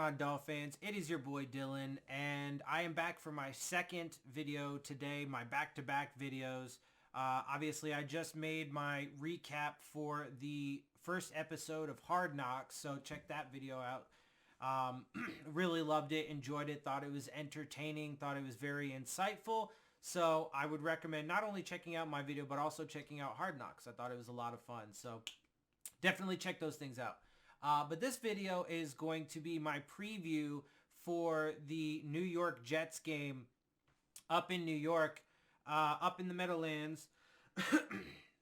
on, Dolphins? It is your boy Dillon, and I am back for my second video today, my back-to-back videos. Obviously, I just made my recap for the first episode of Hard Knocks, so check that video out. Really loved it, enjoyed it, thought it was entertaining, thought it was very insightful. So I would recommend not only checking out my video, but also checking out Hard Knocks. I thought it was a lot of fun, so definitely check those things out. But this video is going to be my preview for the New York Jets game up in New York, up in the Meadowlands,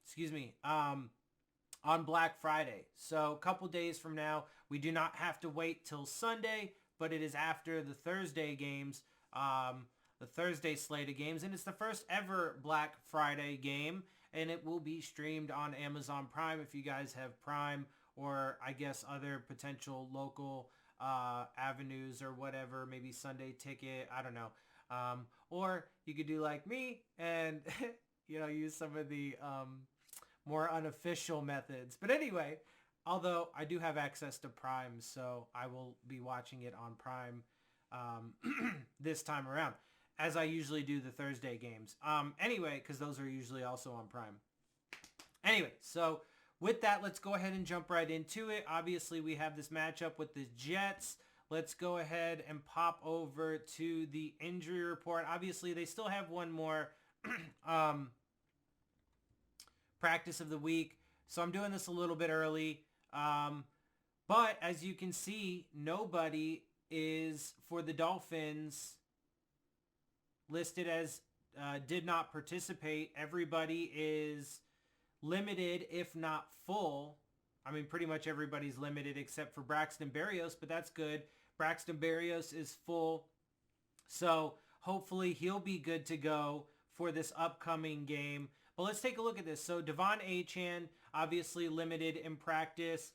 excuse me, on Black Friday. So a couple days from now, we do not have to wait till Sunday, but it is after the Thursday games, the Thursday slate of games, and it's the first ever Black Friday game, and it will be streamed on Amazon Prime if you guys have Prime, or I guess other potential local avenues or whatever, maybe Sunday Ticket, I don't know. Or you could do like me and, use some of the more unofficial methods. But anyway, although I do have access to Prime, so I will be watching it on Prime this time around, as I usually do the Thursday games. Anyway, because those are usually also on Prime. Anyway, so with that, let's go ahead and jump right into it. Obviously, we have this matchup with the Jets. Let's go ahead and pop over to the injury report. Obviously, they still have one more practice of the week, so I'm doing this a little bit early. But as you can see, nobody is, for the Dolphins, listed as did not participate. Everybody is limited, if not full. I mean, pretty much everybody's limited except for Braxton Berrios, but that's good. Braxton Berrios is full, so hopefully he'll be good to go for this upcoming game. But let's take a look at this. So Devon Achane, obviously limited in practice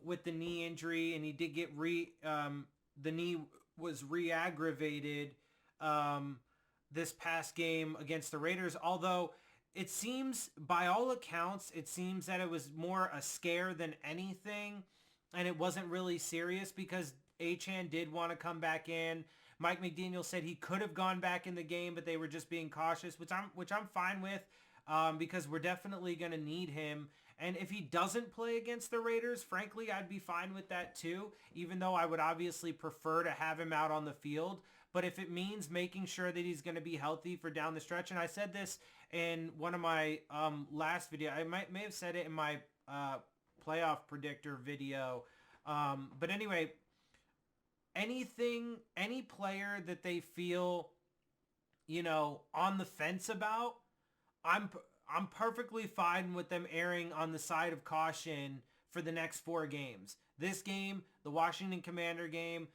with the knee injury, and he did get the knee was re-aggravated this past game against the Raiders, although it seems, by all accounts, it seems that it was more a scare than anything, and it wasn't really serious because Achane did want to come back in. Mike McDaniel said he could have gone back in the game, but they were just being cautious, which I'm fine with, because we're definitely going to need him. And if he doesn't play against the Raiders, frankly, I'd be fine with that too, even though I would obviously prefer to have him out on the field. But if it means making sure that he's going to be healthy for down the stretch, and I said this in one of my last video, I may have said it in my playoff predictor video, but anyway, any player that they feel, on the fence about, I'm perfectly fine with them erring on the side of caution for the next 4 games. This game, the Washington Commander game,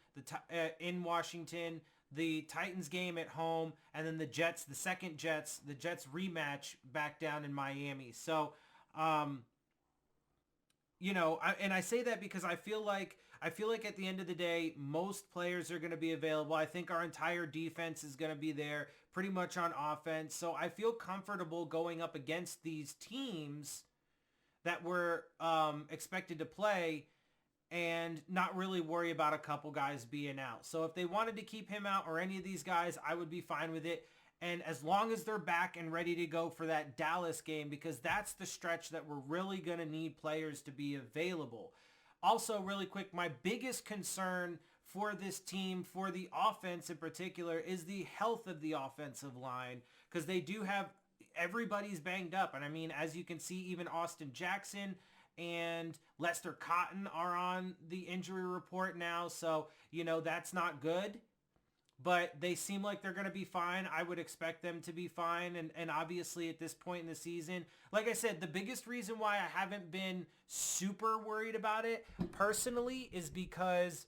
in Washington, the Titans game at home, and then the Jets rematch back down in Miami. So, and I say that because I feel like at the end of the day, most players are going to be available. I think our entire defense is going to be there pretty much on offense. So I feel comfortable going up against these teams that were expected to play and not really worry about a couple guys being out. So if they wanted to keep him out or any of these guys, I would be fine with it. And as long as they're back and ready to go for that Dallas game, because that's the stretch that we're really going to need players to be available. Also, really quick, my biggest concern for this team, for the offense in particular, is the health of the offensive line, because they do have, everybody's banged up. And I mean, as you can see, even Austin Jackson and Lester Cotton are on the injury report now. So, that's not good. But they seem like they're going to be fine. I would expect them to be fine. And obviously at this point in the season, like I said, the biggest reason why I haven't been super worried about it personally is because,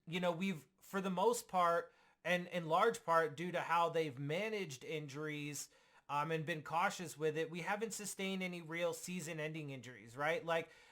we've, for the most part, and in large part due to how they've managed injuries, and been cautious with it, we haven't sustained any real season-ending injuries, right?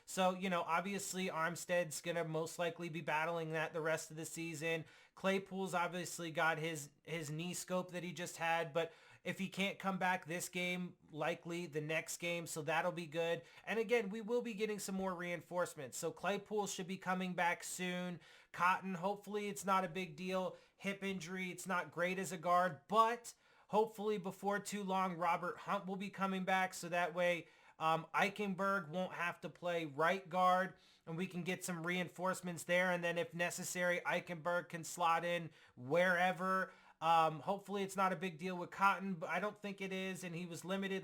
So, obviously Armstead's going to most likely be battling that the rest of the season. Claypool's obviously got his knee scope that he just had, but If he can't come back this game, likely the next game, so that'll be good. And again, we will be getting some more reinforcements. So Claypool should be coming back soon. Cotton, hopefully it's not a big deal. Hip injury, it's not great as a guard, but hopefully before too long, Robert Hunt will be coming back, so that way Eichenberg won't have to play right guard, and we can get some reinforcements there. And then if necessary, Eichenberg can slot in wherever. Hopefully it's not a big deal with Cotton, but I don't think it is. And he was limited,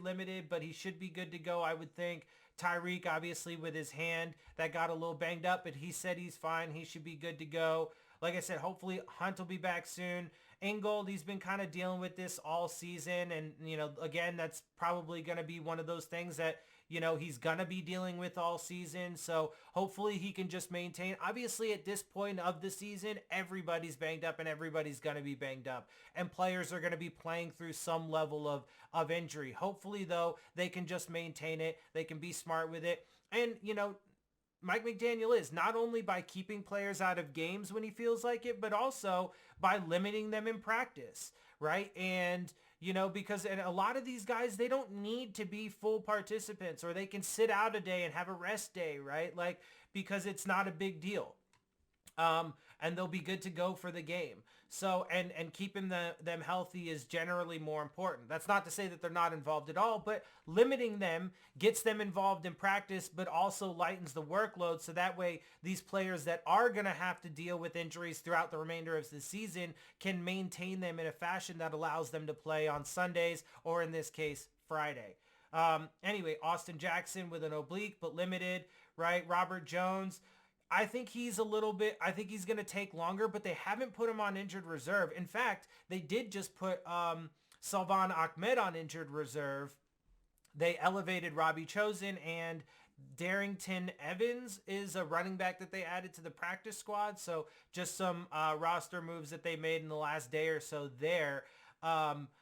but he should be good to go, I would think. Tyreek, obviously, with his hand, that got a little banged up, but he said he's fine. He should be good to go. Like I said, hopefully Hunt will be back soon. Ingold, he's been kind of dealing with this all season. And, again, that's probably going to be one of those things that, he's going to be dealing with all season. So hopefully he can just maintain. Obviously, at this point of the season, everybody's banged up and everybody's going to be banged up. And players are going to be playing through some level of injury. Hopefully, though, they can just maintain it. They can be smart with it. And, Mike McDaniel is not only by keeping players out of games when he feels like it, but also by limiting them in practice, right? And, because a lot of these guys, they don't need to be full participants, or they can sit out a day and have a rest day, right? Because it's not a big deal. And they'll be good to go for the game. So, and keeping them healthy is generally more important. That's not to say that they're not involved at all, but limiting them gets them involved in practice, but also lightens the workload. So that way, these players that are going to have to deal with injuries throughout the remainder of the season can maintain them in a fashion that allows them to play on Sundays, or in this case, Friday. Anyway, Austin Jackson with an oblique, but limited, right? Robert Jones, I think he's going to take longer, but they haven't put him on injured reserve. In fact, they did just put Salvan Ahmed on injured reserve. They elevated Robbie Chosen, and Darrington Evans is a running back that they added to the practice squad. So just some roster moves that they made in the last day or so there. But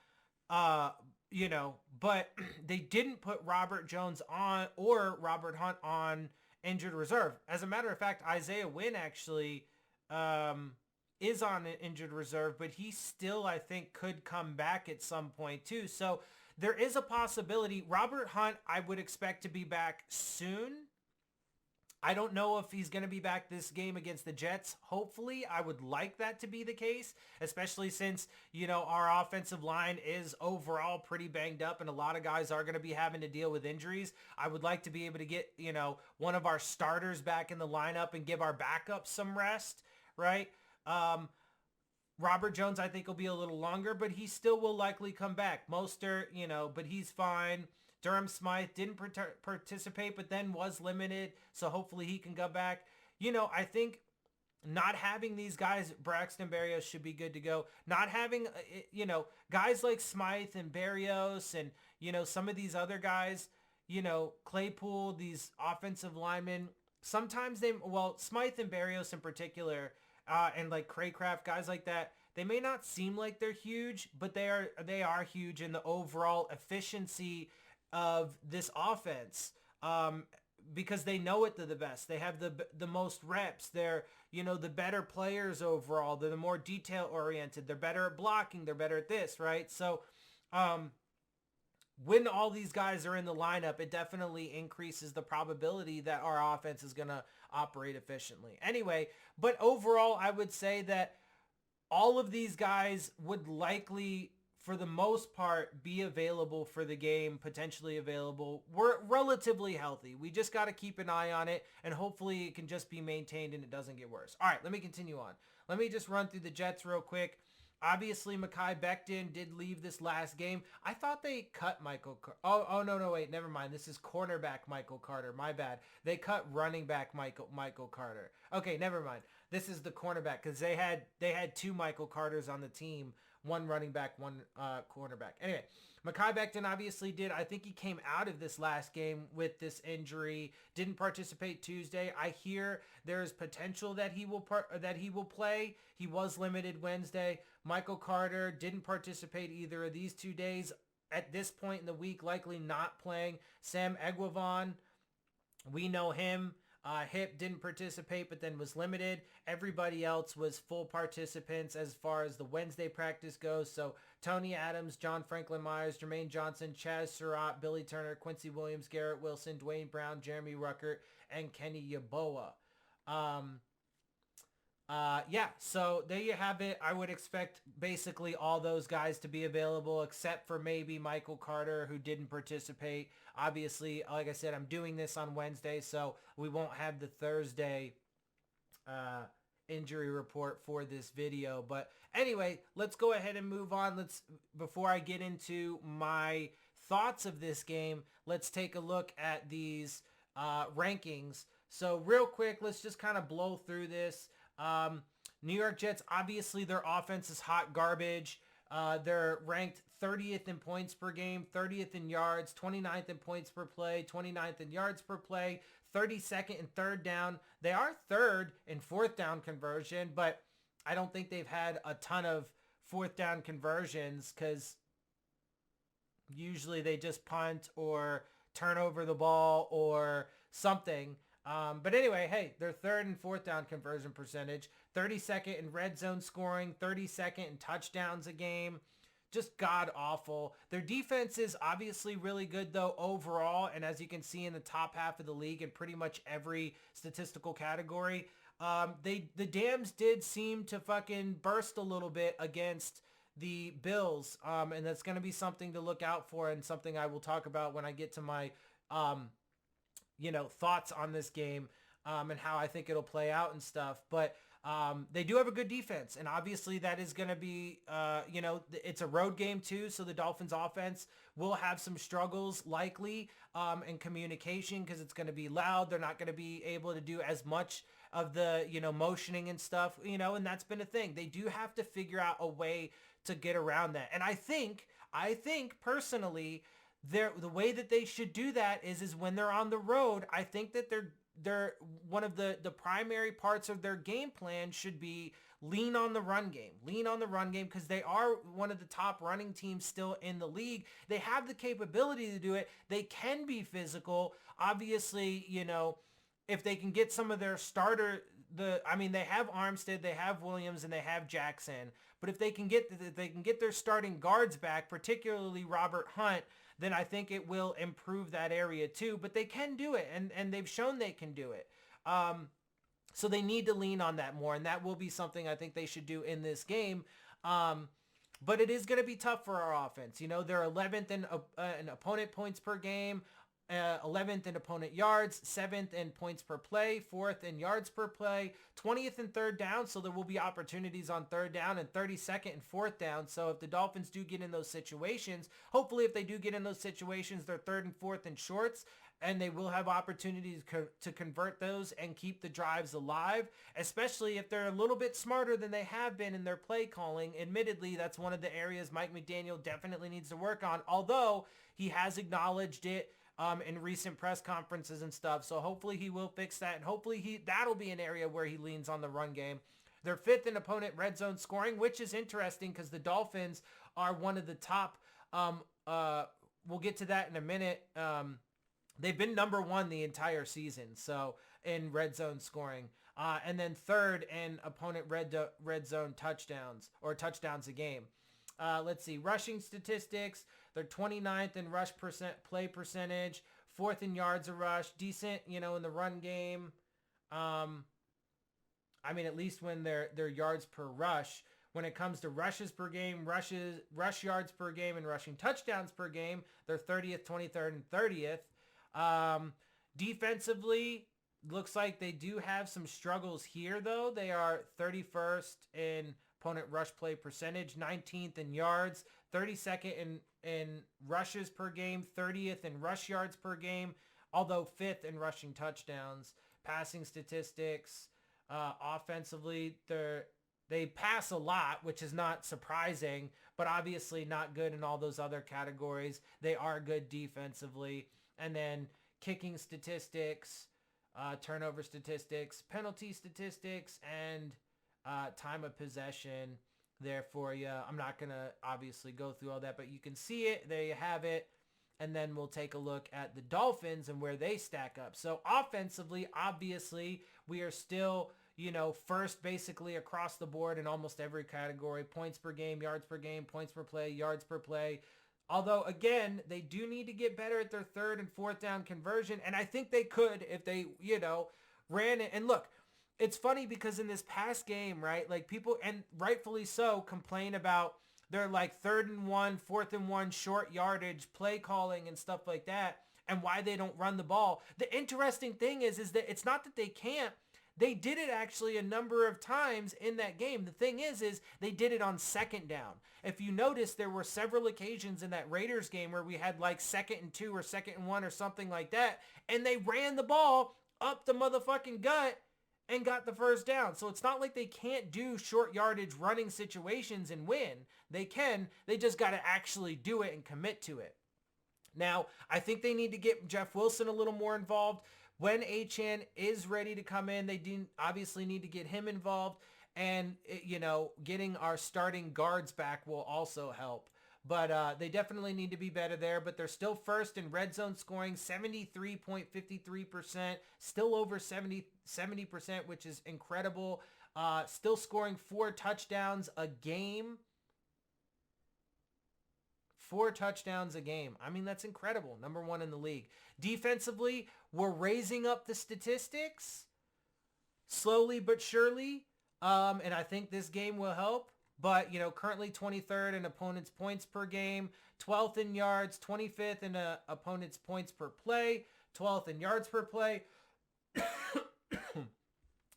they didn't put Robert Jones on, or Robert Hunt on injured reserve. As a matter of fact, Isaiah Wynn actually is on an injured reserve, but he still, I think, could come back at some point too. So there is a possibility. Robert Hunt, I would expect to be back soon. I don't know if he's going to be back this game against the Jets. Hopefully, I would like that to be the case, especially since, our offensive line is overall pretty banged up and a lot of guys are going to be having to deal with injuries. I would like to be able to get, one of our starters back in the lineup and give our backups some rest, right? Robert Jones, I think, will be a little longer, but he still will likely come back. Mostert, but he's fine. Durham Smythe didn't participate, but then was limited, so hopefully he can go back. I think not having these guys, Braxton Berrios should be good to go. Not having, guys like Smythe and Berrios and, some of these other guys, Claypool, these offensive linemen, sometimes Smythe and Berrios in particular, and like Craycraft, guys like that, they may not seem like they're huge, but they are huge in the overall efficiency of this offense, because they know it to the best. They have the most reps. They're, the better players overall. They're the more detail oriented. They're better at blocking. They're better at this, right? So when all these guys are in the lineup, it definitely increases the probability that our offense is going to operate efficiently. Anyway, but overall, I would say that all of these guys would likely, for the most part, be available for the game, potentially available. We're relatively healthy. We just got to keep an eye on it, and hopefully it can just be maintained and it doesn't get worse. All right, let me continue on. Let me just run through the Jets real quick. Obviously, Mekhi Becton did leave this last game. I thought they cut Michael Carter. Oh, no, wait, never mind. This is cornerback Michael Carter. My bad. They cut running back Michael Carter. Okay, never mind. This is the cornerback, because they had two Michael Carters on the team. One running back, one cornerback. Anyway, Mekhi Becton obviously did. I think he came out of this last game with this injury. Didn't participate Tuesday. I hear there's potential that he will play. He was limited Wednesday. Michael Carter didn't participate either of these 2 days. At this point in the week, likely not playing. Sam Eguavoen, we know him. Hip didn't participate, but then was limited. Everybody else was full participants as far as the Wednesday practice goes. So Tony Adams, John Franklin Myers, Jermaine Johnson, Chaz Surratt, Billy Turner, Quincy Williams, Garrett Wilson, Dwayne Brown, Jeremy Ruckert, and Kenny Yeboah. Yeah, so there you have it. I would expect basically all those guys to be available except for maybe Michael Carter, who didn't participate. Obviously, like I said, I'm doing this on Wednesday, so we won't have the Thursday injury report for this video. But anyway, let's go ahead and move on. Before I get into my thoughts of this game, let's take a look at these rankings. So real quick, let's just kind of blow through this. New York Jets, obviously their offense is hot garbage. They're ranked 30th in points per game, 30th in yards, 29th in points per play, 29th in yards per play, 32nd in third down. They are third in fourth down conversion, but I don't think they've had a ton of fourth down conversions because usually they just punt or turn over the ball or something. But anyway, hey, they're third in fourth down conversion percentage, 32nd in red zone scoring, 32nd in touchdowns a game. Just god awful. Their defense is obviously really good though overall, and as you can see in the top half of the league in pretty much every statistical category, the Dams did seem to fucking burst a little bit against the Bills, and that's going to be something to look out for and something I will talk about when I get to my thoughts on this game and how I think it'll play out and stuff. But they do have a good defense, and obviously that is going to be, it's a road game too, so the Dolphins offense will have some struggles likely in communication because it's going to be loud. They're not going to be able to do as much of the, motioning and stuff, and that's been a thing. They do have to figure out a way to get around that. And I think personally, the way that they should do that is when they're on the road, I think that they're one of the primary parts of their game plan should be lean on the run game. Lean on the run game because they are one of the top running teams still in the league. They have the capability to do it. They can be physical. Obviously, if they can get some of their they have Armstead, they have Williams, and they have Jackson. But if they can get their starting guards back, particularly Robert Hunt, then I think it will improve that area too. But they can do it, and they've shown they can do it. So they need to lean on that more, and that will be something I think they should do in this game. But it is going to be tough for our offense. They're 11th in opponent points per game, 11th in opponent yards, 7th in points per play, 4th in yards per play, 20th in third down, so there will be opportunities on third down, and 32nd in fourth down. So if the Dolphins do get in those situations, hopefully if they do get in those situations, they're third and fourth in shorts, and they will have opportunities to convert those and keep the drives alive, especially if they're a little bit smarter than they have been in their play calling. Admittedly, that's one of the areas Mike McDaniel definitely needs to work on, although he has acknowledged it in recent press conferences and stuff. So hopefully he will fix that, and hopefully that'll be an area where he leans on the run game. They're 5th in opponent red zone scoring, which is interesting because the Dolphins are one of the top. We'll get to that in a minute. They've been number 1 the entire season, so in red zone scoring. And then 3rd in opponent red zone touchdowns or touchdowns a game. Let's see, rushing statistics. They're 29th in rush play percentage, 4th in yards a rush, decent, in the run game. At least when they're yards per rush. When it comes to rushes per game, rush yards per game, and rushing touchdowns per game, they're 30th, 23rd, and 30th. Defensively, looks like they do have some struggles here, though. They are 31st in opponent rush play percentage, 19th in yards, 32nd in rushes per game, 30th in rush yards per game, although 5th in rushing touchdowns. Passing statistics, offensively, they pass a lot, which is not surprising, but obviously not good in all those other categories. They are good defensively. And then kicking statistics, turnover statistics, penalty statistics, and time of possession there for you. I'm not going to obviously go through all that, but you can see it. There you have it. And then we'll take a look at the Dolphins and where they stack up. So offensively, obviously, we are still, first basically across the board in almost every category. Points per game, yards per game, points per play, yards per play. Although, again, they do need to get better at their third and fourth down conversion. And I think they could if they, ran it. And look, it's funny because in this past game, right, like people, and rightfully so, complain about their like 3rd and 1, 4th and 1 short yardage play calling and stuff like that, and why they don't run the ball. The interesting thing is that it's not that they can't. They did it actually a number of times in that game. The thing is they did it on 2nd down. If you notice, there were several occasions in that Raiders game where we had like 2nd and 2 or 2nd and 1 or something like that, and they ran the ball up the motherfucking gut and got the first down. So it's not like they can't do short yardage running situations and win. They can. They just got to actually do it and commit to it. Now, I think they need to get Jeff Wilson a little more involved. When Achane is ready to come in, they obviously need to get him involved. And, getting our starting guards back will also help. But they definitely need to be better there. But they're still first in red zone scoring, 73.53%, still over 70%, which is incredible. Still scoring 4 touchdowns a game. 4 touchdowns a game. I mean, that's incredible. Number 1 in the league. Defensively, we're raising up the statistics slowly but surely. And I think this game will help. But, currently 23rd in opponents' points per game, 12th in yards, 25th in opponents' points per play, 12th in yards per play.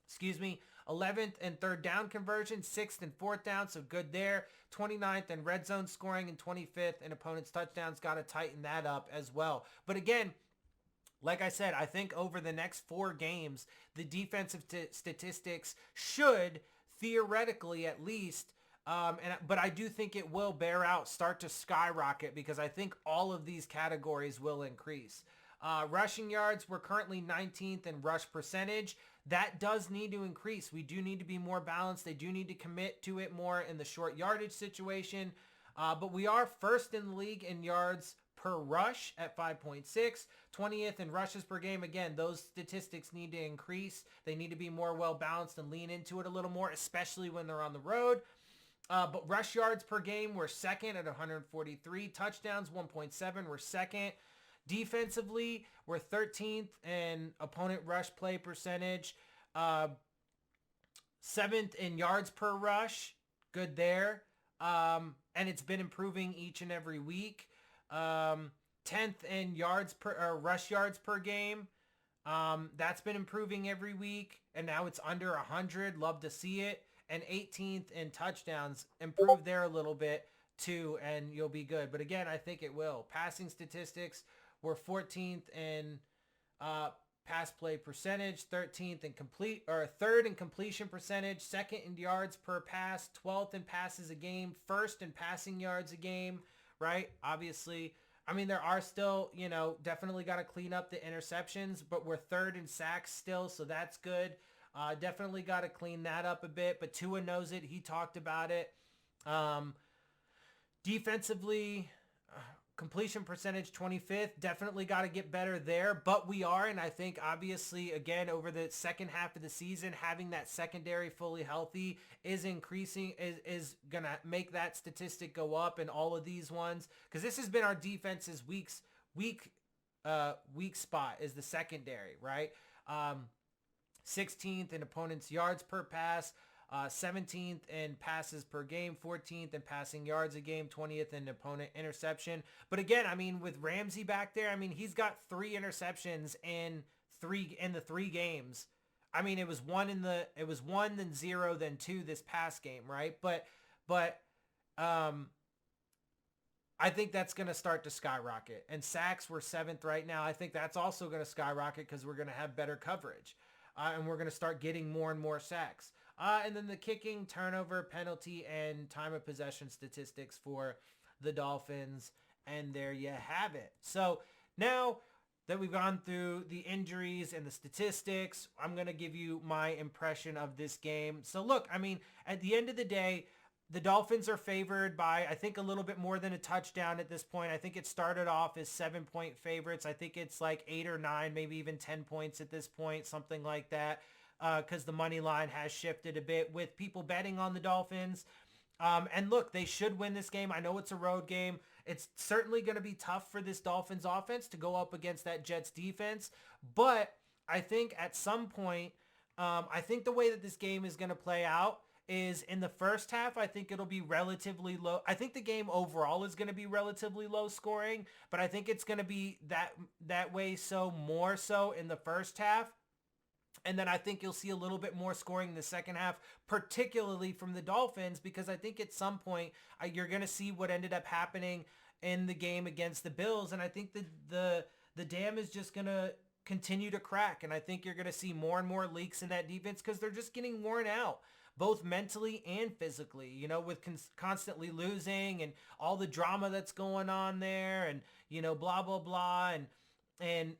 Excuse me. 11th and 3rd down conversion, 6th and 4th down, so good there. 29th in red zone scoring and 25th in opponents' touchdowns. Got to tighten that up as well. But again, like I said, I think over the next 4 games, the defensive statistics should, theoretically at least, but I do think it will bear out, start to skyrocket, because I think all of these categories will increase. Rushing yards, we're currently 19th in rush percentage. That does need to increase. We do need to be more balanced. They do need to commit to it more in the short yardage situation. But we are first in the league in yards per rush at 5.6, 20th in rushes per game. Again, those statistics need to increase. They need to be more well balanced and lean into it a little more, especially when they're on the road. But rush yards per game, we're second at 143. Touchdowns, 1.7, we're second. Defensively, we're 13th in opponent rush play percentage. 7th in yards per rush. Good there. And it's been improving each and every week. 10th in rush yards per game. That's been improving every week. And now it's under 100. Love to see it. And 18th in touchdowns. Improve there a little bit too, and you'll be good. But again, I think it will. Passing statistics, we're 14th in pass play percentage, 13th in third in completion percentage, 2nd in yards per pass, 12th in passes a game, 1st in passing yards a game, right? Obviously, I mean, there are still, definitely got to clean up the interceptions, but we're 3rd in sacks still, so that's good. Definitely got to clean that up a bit, but Tua knows it. He talked about it. Defensively, completion percentage 25th. Definitely got to get better there, but we are, and I think obviously, again, over the second half of the season, having that secondary fully healthy is increasing, is going to make that statistic go up in all of these ones, because this has been our defense's weak spot is the secondary, right? 16th in opponents' yards per pass, 17th in passes per game, 14th in passing yards a game, 20th in opponent interception. But again, I mean, with Ramsey back there, I mean, he's got 3 interceptions in the 3 games. I mean, it was one, then 0, then 2 this past game, right? But I think that's going to start to skyrocket. And sacks, we're 7th right now. I think that's also going to skyrocket because we're going to have better coverage. And we're going to start getting more and more sacks. And then the kicking, turnover, penalty, and time of possession statistics for the Dolphins. And there you have it. So now that we've gone through the injuries and the statistics, I'm going to give you my impression of this game. So look, I mean, at the end of the day, the Dolphins are favored by, I think, a little bit more than a touchdown at this point. I think it started off as 7-point favorites. I think it's like 8 or 9, maybe even 10 points at this point, something like that. because the money line has shifted a bit with people betting on the Dolphins. And look, they should win this game. I know it's a road game. It's certainly going to be tough for this Dolphins offense to go up against that Jets defense. But I think at some point, I think the way that this game is going to play out is in the first half, I think it'll be relatively low. I think the game overall is going to be relatively low scoring, but I think it's going to be that way so more so in the first half. And then I think you'll see a little bit more scoring in the second half, particularly from the Dolphins, because I think at some point you're going to see what ended up happening in the game against the Bills. And I think the dam is just going to continue to crack. And I think you're going to see more and more leaks in that defense because they're just getting worn out, both mentally and physically, you know, with constantly losing and all the drama that's going on there and, you know, blah, blah, blah. And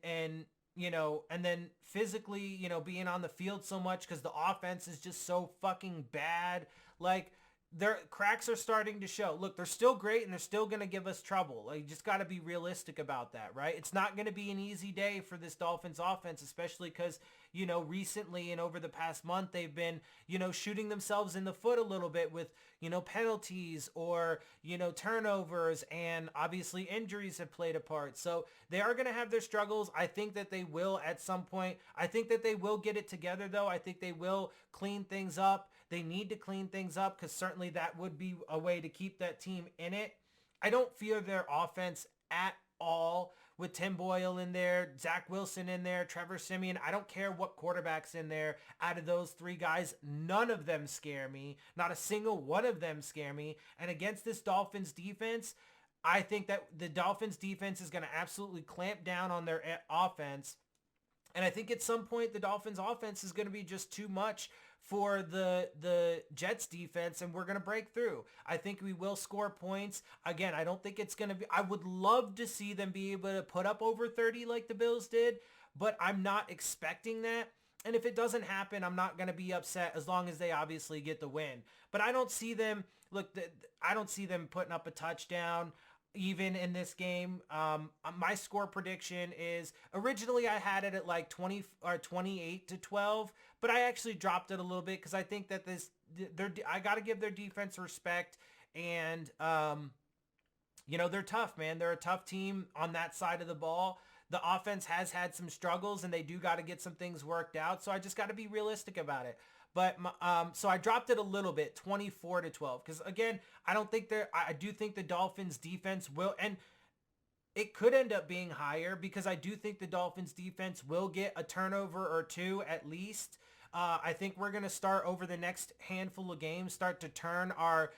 you know, and then physically, you know, being on the field so much because the offense is just so fucking bad. Like, their cracks are starting to show. Look, they're still great and they're still going to give us trouble. Like, you just got to be realistic about that, right? It's not going to be an easy day for this Dolphins offense, especially because, you know, recently and over the past month, they've been, you know, shooting themselves in the foot a little bit with, you know, penalties or, you know, turnovers, and obviously injuries have played a part. So they are going to have their struggles. I think that they will at some point. I think that they will get it together, though. I think they will clean things up. They need to clean things up because certainly that would be a way to keep that team in it. I don't fear their offense at all with Tim Boyle in there, Zach Wilson in there, Trevor Siemian. I don't care what quarterback's in there. Out of those three guys, none of them scare me. Not a single one of them scare me. And against this Dolphins defense, I think that the Dolphins defense is going to absolutely clamp down on their offense. And I think at some point the Dolphins offense is going to be just too much for the Jets defense, and we're going to break through. I think we will score points. Again, I don't think it's going to be, I would love to see them be able to put up over 30 like the Bills did, but I'm not expecting that. And if it doesn't happen, I'm not going to be upset as long as they obviously get the win. But I don't see them, look, I don't see them putting up a touchdown even in this game. My score prediction is, originally I had it at like 20 or 28-12, but I actually dropped it a little bit because I think that I got to give their defense respect, and you know, they're tough, man. They're a tough team on that side of the ball. The offense has had some struggles, and they do got to get some things worked out. So I just got to be realistic about it. But so I dropped it a little bit, 24-12, because again, I do think the Dolphins defense will, and it could end up being higher because I do think the Dolphins defense will get a turnover or two at least. I think we're going to start over the next handful of games, start to turn our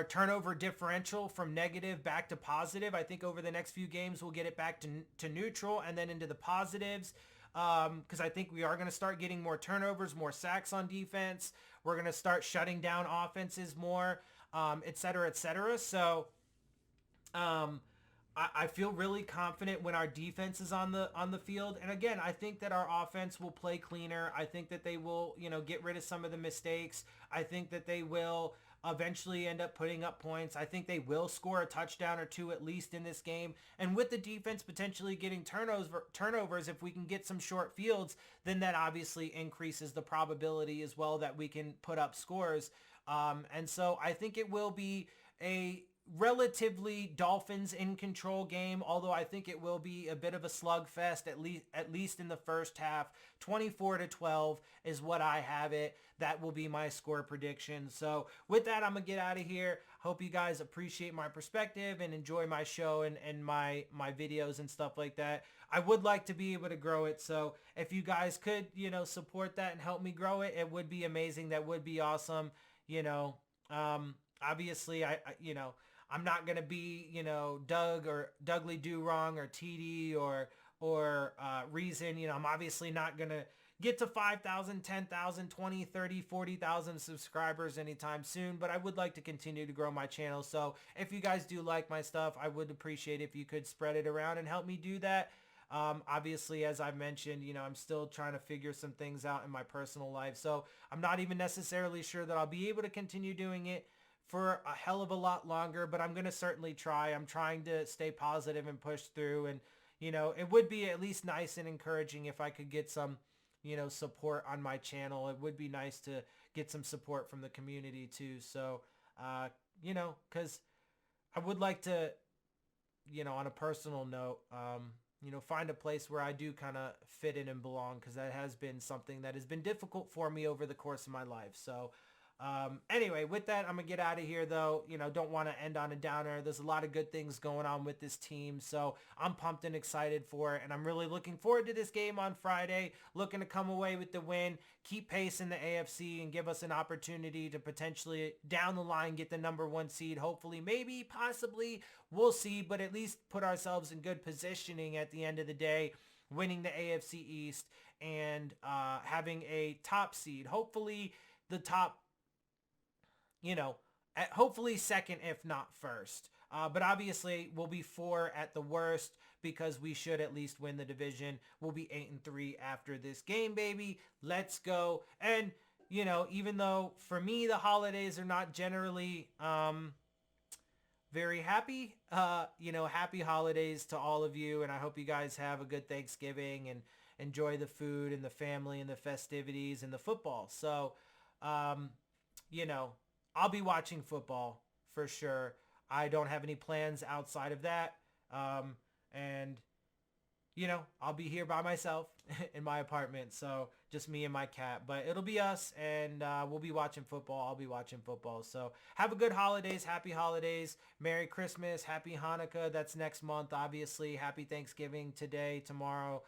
turnover differential from negative back to positive. I think over the next few games, we'll get it back to neutral and then into the positives. Because I think we are going to start getting more turnovers, more sacks on defense. We're going to start shutting down offenses more, et cetera, et cetera. So I feel really confident when our defense is on the field. And again, I think that our offense will play cleaner. I think that they will, you know, get rid of some of the mistakes. I think that they will eventually end up putting up points. I think they will score a touchdown or two at least in this game. And with the defense potentially getting turnovers, if we can get some short fields, then that obviously increases the probability as well that we can put up scores. And so I think it will be a relatively Dolphins in control game, although I think it will be a bit of a slugfest at least in the first half. 24-12 is what I have it. That will be my score prediction. So with that, I'm gonna get out of here. Hope you guys appreciate my perspective and enjoy my show and my videos and stuff like that. I would like to be able to grow it, so if you guys could, you know, support that and help me grow it, it would be amazing. That would be awesome. You know, obviously I you know, I'm not going to be, you know, Doug or Dougly Do Wrong or TD or Reason. You know, I'm obviously not going to get to 5,000, 10,000, 20, 30, 40,000 subscribers anytime soon, but I would like to continue to grow my channel. So if you guys do like my stuff, I would appreciate if you could spread it around and help me do that. Obviously, as I mentioned, you know, I'm still trying to figure some things out in my personal life. So I'm not even necessarily sure that I'll be able to continue doing it for a hell of a lot longer, but I'm going to certainly try. I'm trying to stay positive and push through. And, you know, it would be at least nice and encouraging if I could get some, support on my channel. It would be nice to get some support from the community too. So, because I would like to, on a personal note, find a place where I do kind of fit in and belong, because that has been something that has been difficult for me over the course of my life. So anyway, with that, I'm gonna get out of here though. Don't want to end on a downer. There's a lot of good things going on with this team, so I'm pumped and excited for it, and I'm really looking forward to this game on Friday. Looking to come away with the win, keep pace in the AFC, and give us an opportunity to potentially down the line get the #1 seed. Hopefully, maybe, possibly, we'll see, but at least put ourselves in good positioning at the end of the day, winning the AFC East and having a top seed. Hopefully the top, hopefully second, if not first. But obviously we'll be 4 at the worst, because we should at least win the division. We'll be 8-3 after this game, baby. Let's go. And, even though for me the holidays are not generally very happy, happy holidays to all of you. And I hope you guys have a good Thanksgiving and enjoy the food and the family and the festivities and the football. So, I'll be watching football for sure. I don't have any plans outside of that. And, I'll be here by myself in my apartment. So just me and my cat, but it'll be us, and we'll be watching football. I'll be watching football. So have a good holidays. Happy holidays. Merry Christmas. Happy Hanukkah. That's next month, obviously. Happy Thanksgiving today, tomorrow,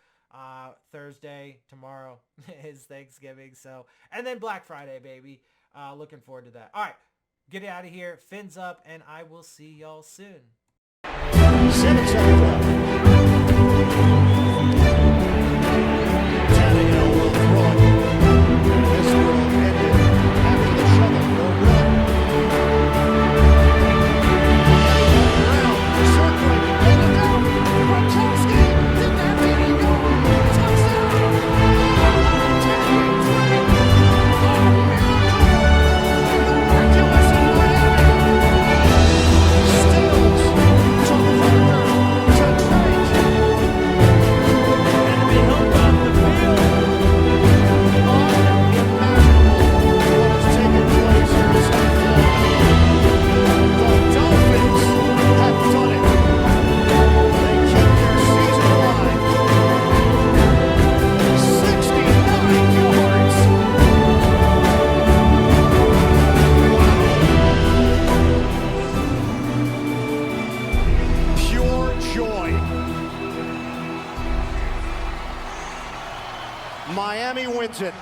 Thursday. Tomorrow is Thanksgiving. So, and then Black Friday, baby. Looking forward to that. All right, get out of here. Fins up, and I will see y'all soon. Miami wins it.